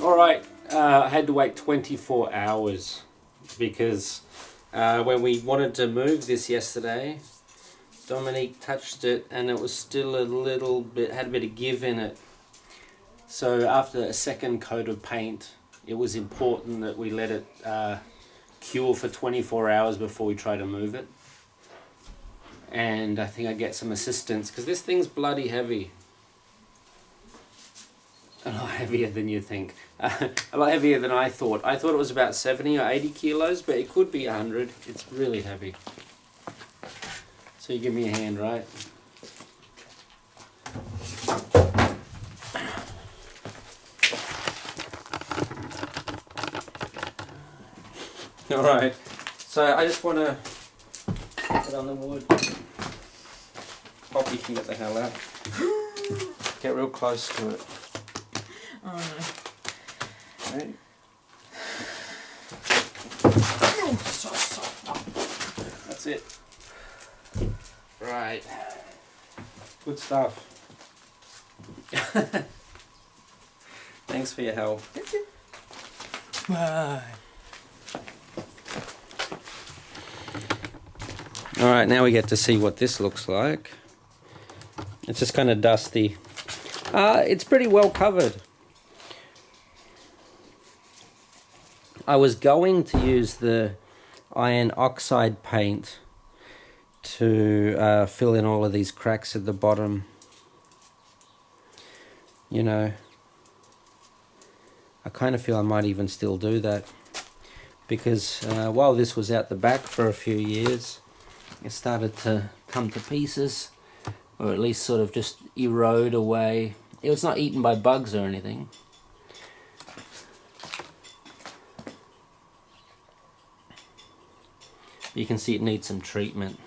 Alright, I had to wait 24 hours because when we wanted to move this yesterday, Dominique touched it and it was still a little bit, had a bit of give in it. So after a second coat of paint, it was important that we let it cure for 24 hours before we try to move it. And I think I get some assistance because this thing's bloody heavy. A lot heavier than you think. A lot heavier than I thought. I thought it was about 70 or 80 kilos, but it could be 100. It's really heavy. So you give me a hand, right? Alright, so I just want to put it on the wood. Poppy can get the hell out. Get real close to it. Oh no. Right. That's it. Right. Good stuff. Thanks for your help. Bye. Alright, now we get to see what this looks like. It's just kind of dusty. It's pretty well covered. I was going to use the iron oxide paint to fill in all of these cracks at the bottom. You know, I kind of feel I might even still do that because while this was out the back for a few years, it started to come to pieces, or at least sort of just erode away. It was not eaten by bugs or anything. You can see it needs some treatment.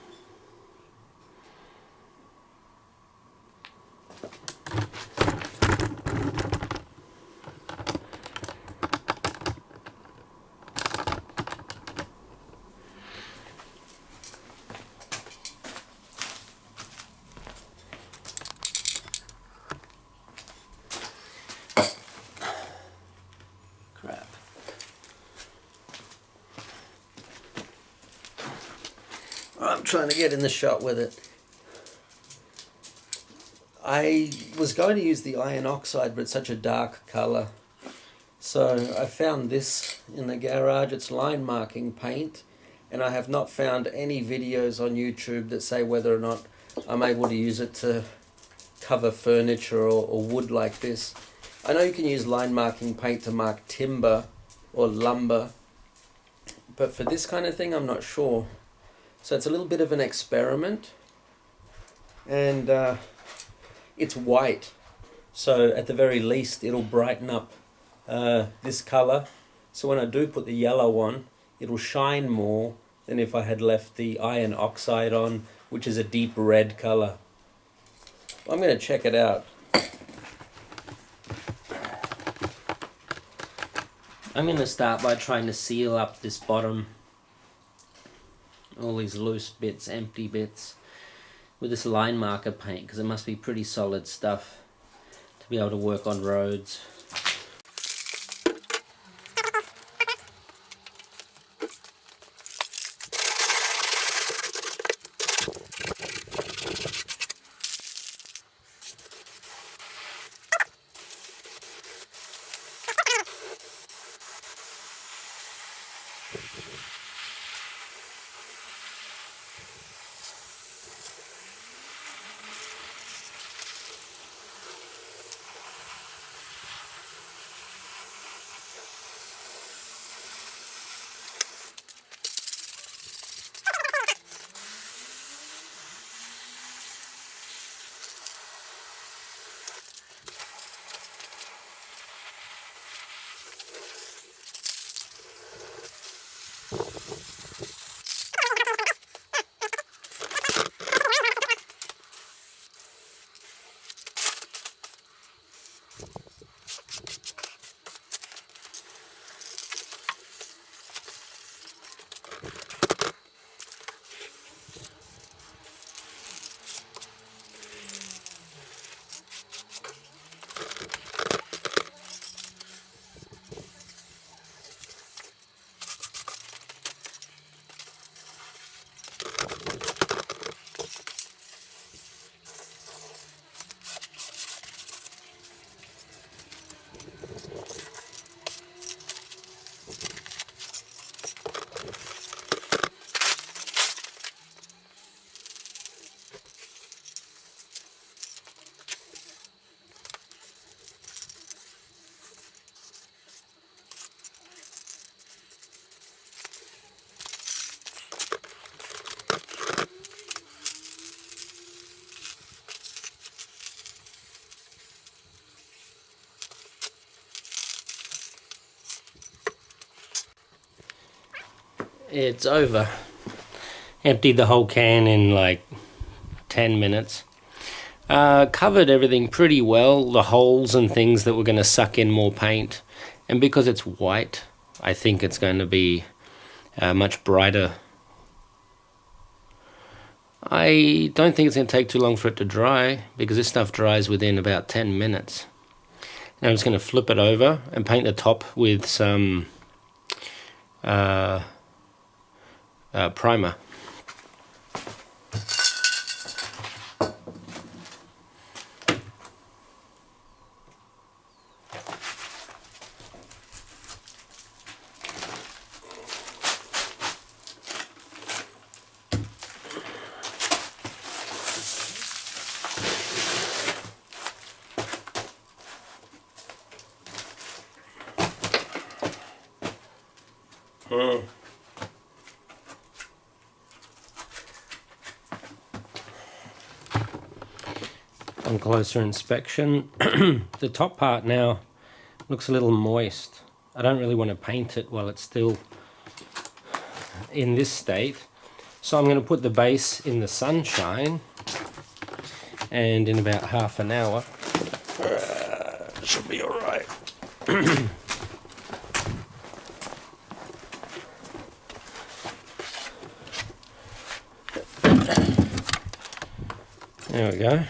Crap. I'm trying to get in the shot with it. I was going to use the iron oxide, but it's such a dark colour. So I found this in the garage. It's line marking paint, and I have not found any videos on YouTube that say whether or not I'm able to use it to cover furniture or wood like this. I know you can use line marking paint to mark timber or lumber, but for this kind of thing I'm not sure. So it's a little bit of an experiment, and it's white, so at the very least it'll brighten up this colour. So when I do put the yellow on, it'll shine more than if I had left the iron oxide on, which is a deep red colour. I'm going to check it out. I'm going to start by trying to seal up this bottom, all these loose bits, empty bits, with this line marker paint, because it must be pretty solid stuff to be able to work on roads. It's over. Emptied the whole can in like 10 minutes. Covered everything pretty well, the holes and things that were going to suck in more paint. And because it's white, I think it's going to be much brighter. I don't think it's going to take too long for it to dry, because this stuff dries within about 10 minutes. Now I'm just going to flip it over and paint the top with some primer. On closer inspection, the top part now looks a little moist. I don't really want to paint it while it's still in this state, so I'm going to put the base in the sunshine, and in about half an hour should be all right. There we go.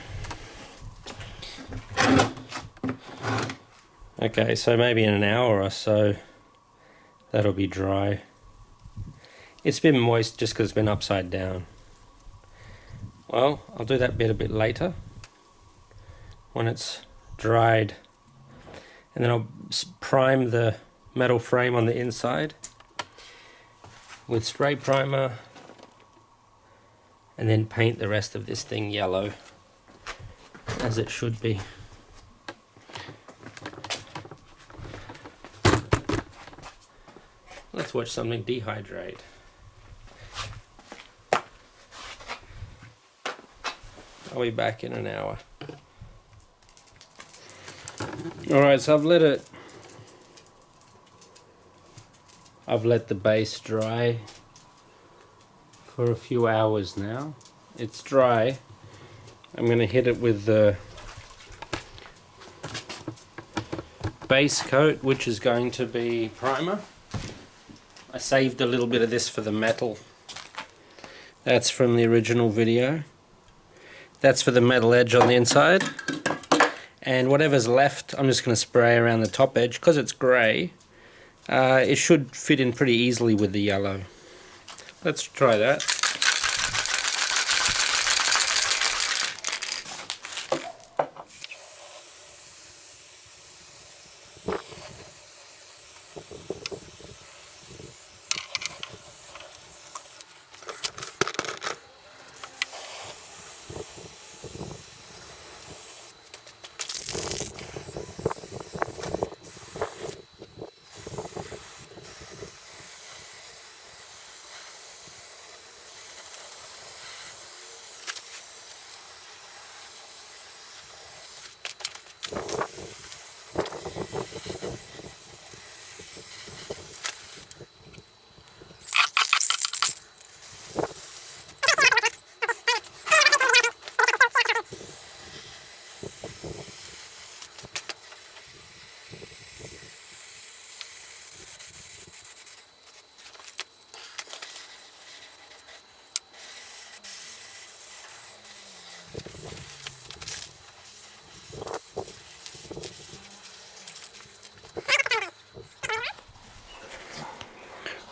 Okay, so maybe in an hour or so that'll be dry. It's been moist just because it's been upside down. Well, I'll do that bit a bit later when it's dried, and then I'll prime the metal frame on the inside with spray primer, and then paint the rest of this thing yellow, as it should be. Let's watch something dehydrate. I'll be back in an hour. Alright, so I've let the base dry for a few hours now. It's dry. I'm going to hit it with the base coat, which is going to be primer. I saved a little bit of this for the metal. That's from the original video. That's for the metal edge on the inside. And whatever's left, I'm just going to spray around the top edge. Because it's grey, it should fit in pretty easily with the yellow. Let's try that.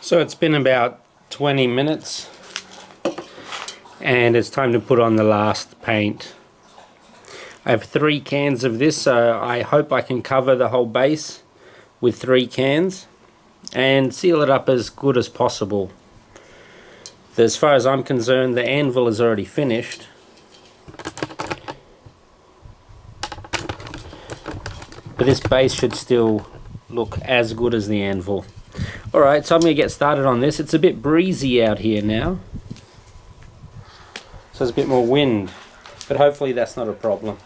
So it's been about 20 minutes and it's time to put on the last paint. I have 3 cans of this, so I hope I can cover the whole base with 3 cans and seal it up as good as possible. As far as I'm concerned, the anvil is already finished. But this base should still look as good as the anvil. Alright, so I'm going to get started on this. It's a bit breezy out here now, so there's a bit more wind, but hopefully that's not a problem.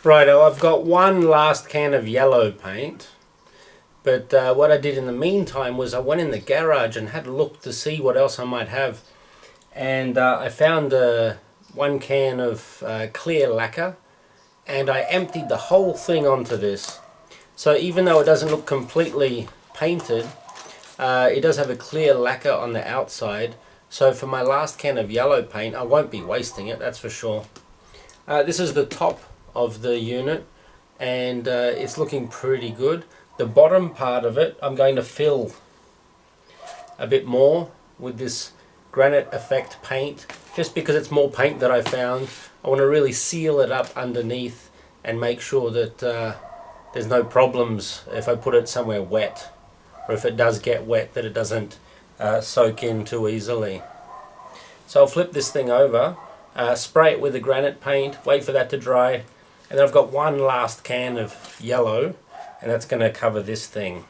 Righto, I've got one last can of yellow paint, but what I did in the meantime was I went in the garage and had a look to see what else I might have, and I found one can of clear lacquer, and I emptied the whole thing onto this. So even though it doesn't look completely painted, it does have a clear lacquer on the outside, so for my last can of yellow paint I won't be wasting it, that's for sure. This is the top of the unit, and it's looking pretty good. The bottom part of it I'm going to fill a bit more with this granite effect paint, just because it's more paint that I found. I want to really seal it up underneath and make sure that there's no problems if I put it somewhere wet, or if it does get wet that it doesn't soak in too easily. So I'll flip this thing over, spray it with the granite paint, wait for that to dry, and then I've got one last can of yellow, and that's going to cover this thing.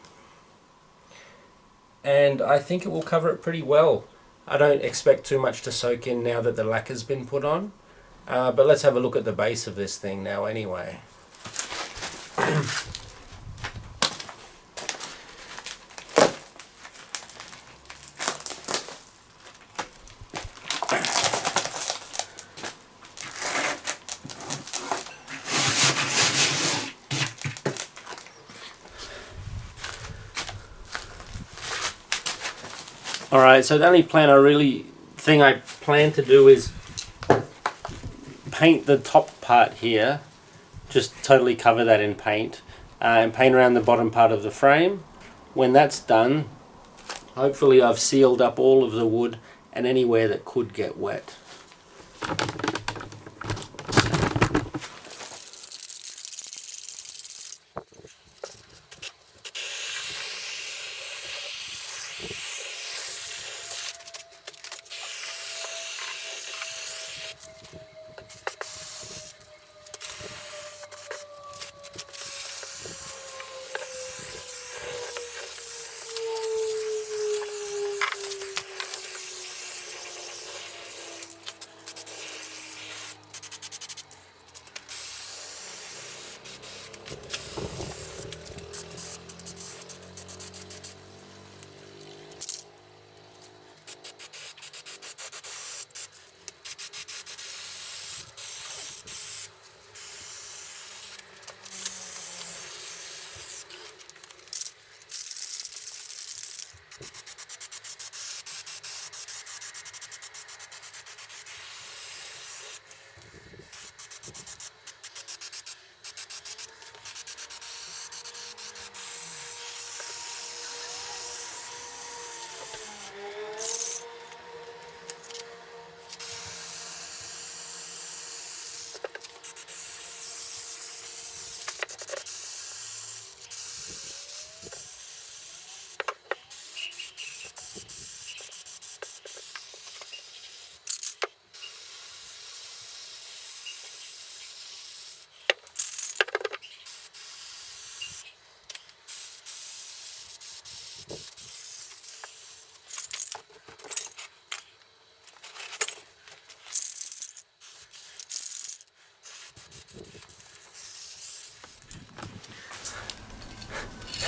And I think it will cover it pretty well. I don't expect too much to soak in now that the lacquer's been put on. But let's have a look at the base of this thing now anyway. Alright, so the only thing I plan to do is paint the top part here, just totally cover that in paint, and paint around the bottom part of the frame. When that's done, hopefully I've sealed up all of the wood and anywhere that could get wet.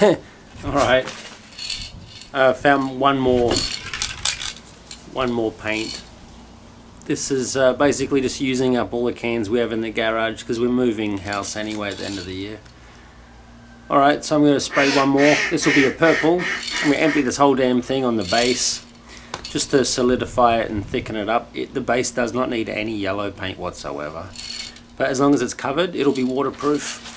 Alright. Found one more paint. This is basically just using up all the cans we have in the garage because we're moving house anyway at the end of the year. Alright, so I'm going to spray one more. This will be a purple. I'm going to empty this whole damn thing on the base just to solidify it and thicken it up. The base does not need any yellow paint whatsoever. But as long as it's covered, it'll be waterproof.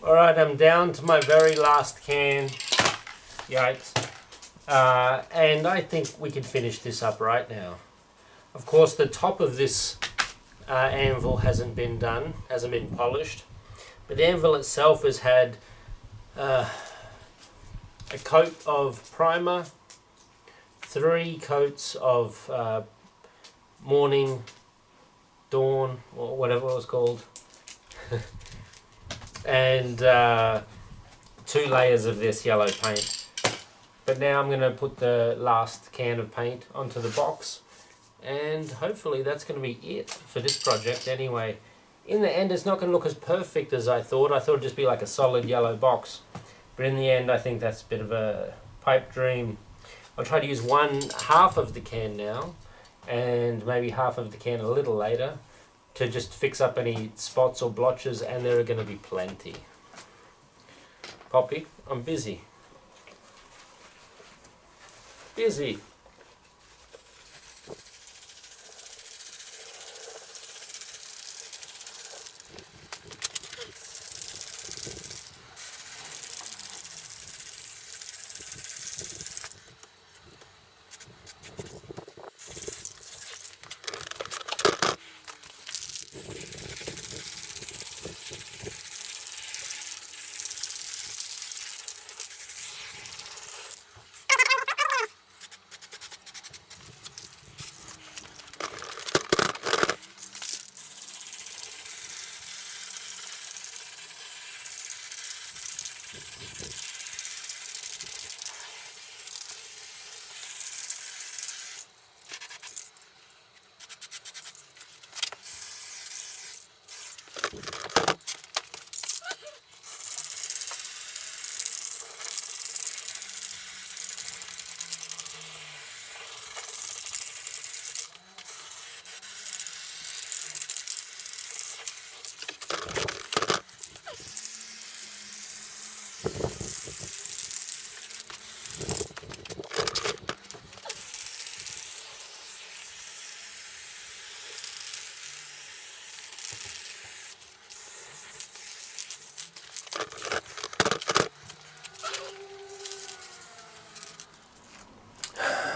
Alright, I'm down to my very last can. Yikes. And I think we can finish this up right now. Of course, the top of this anvil hasn't been done, hasn't been polished. But the anvil itself has had a coat of primer, 3 coats of morning, dawn, or whatever it was called. And 2 layers of this yellow paint. But now I'm going to put the last can of paint onto the box, and hopefully that's going to be it for this project anyway. In the end, it's not going to look as perfect as I thought. I thought it'd just be like a solid yellow box, but in the end I think that's a bit of a pipe dream. I'll try to use half of the can now and maybe half of the can a little later to just fix up any spots or blotches, and there are going to be plenty. Poppy, I'm busy. Busy.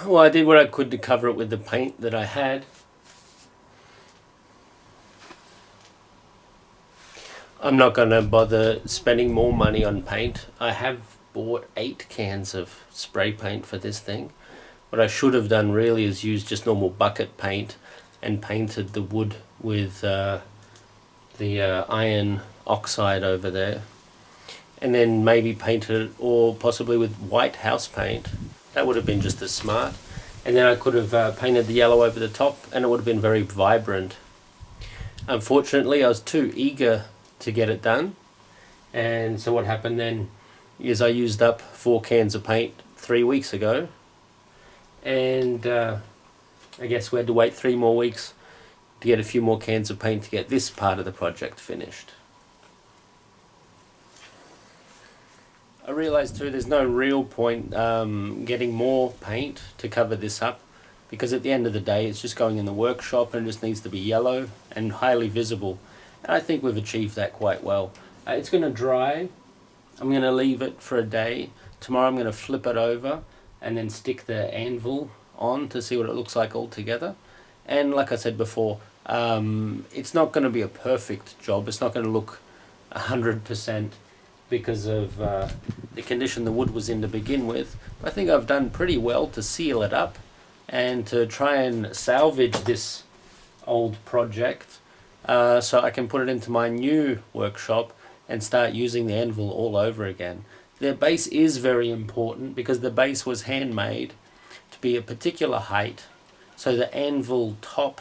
Well, I did what I could to cover it with the paint that I had. I'm not going to bother spending more money on paint. I have bought 8 cans of spray paint for this thing. What I should have done really is use just normal bucket paint and painted the wood with the iron oxide over there, and then maybe painted it, or possibly with white house paint. That would have been just as smart. And then I could have painted the yellow over the top, and it would have been very vibrant. Unfortunately, I was too eager to get it done, and so what happened then is I used up 4 cans of paint 3 weeks ago, and I guess we had to wait 3 more weeks to get a few more cans of paint to get this part of the project finished. I realised too there's no real point getting more paint to cover this up, because at the end of the day it's just going in the workshop and it just needs to be yellow and highly visible. And I think we've achieved that quite well. It's going to dry. I'm going to leave it for a day. Tomorrow I'm going to flip it over and then stick the anvil on to see what it looks like all together. And like I said before, it's not going to be a perfect job. It's not going to look 100% because of the condition the wood was in to begin with. But I think I've done pretty well to seal it up and to try and salvage this old project, so I can put it into my new workshop and start using the anvil all over again. The base is very important because the base was handmade to be a particular height, so the anvil top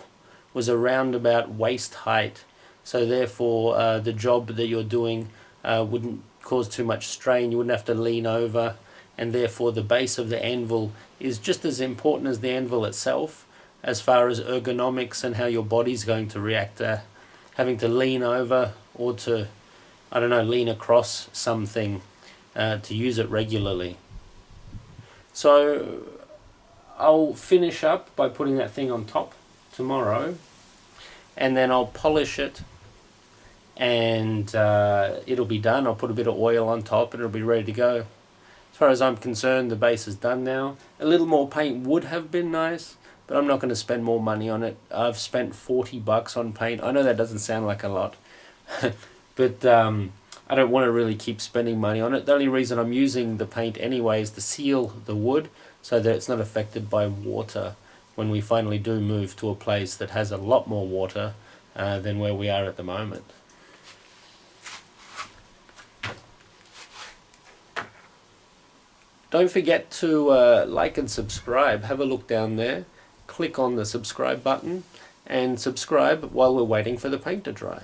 was around about waist height, so therefore the job that you're doing wouldn't cause too much strain. You wouldn't have to lean over, and therefore the base of the anvil is just as important as the anvil itself as far as ergonomics and how your body's going to react to having to lean over or to, I don't know, lean across something to use it regularly. So I'll finish up by putting that thing on top tomorrow, and then I'll polish it, and it'll be done. I'll put a bit of oil on top and it'll be ready to go. As far as I'm concerned, the base is done now. A little more paint would have been nice, but I'm not going to spend more money on it. I've spent $40 on paint. I know that doesn't sound like a lot, but I don't want to really keep spending money on it. The only reason I'm using the paint anyway is to seal the wood so that it's not affected by water when we finally do move to a place that has a lot more water than where we are at the moment. Don't forget to like and subscribe. Have a look down there. Click on the subscribe button and subscribe while we're waiting for the paint to dry.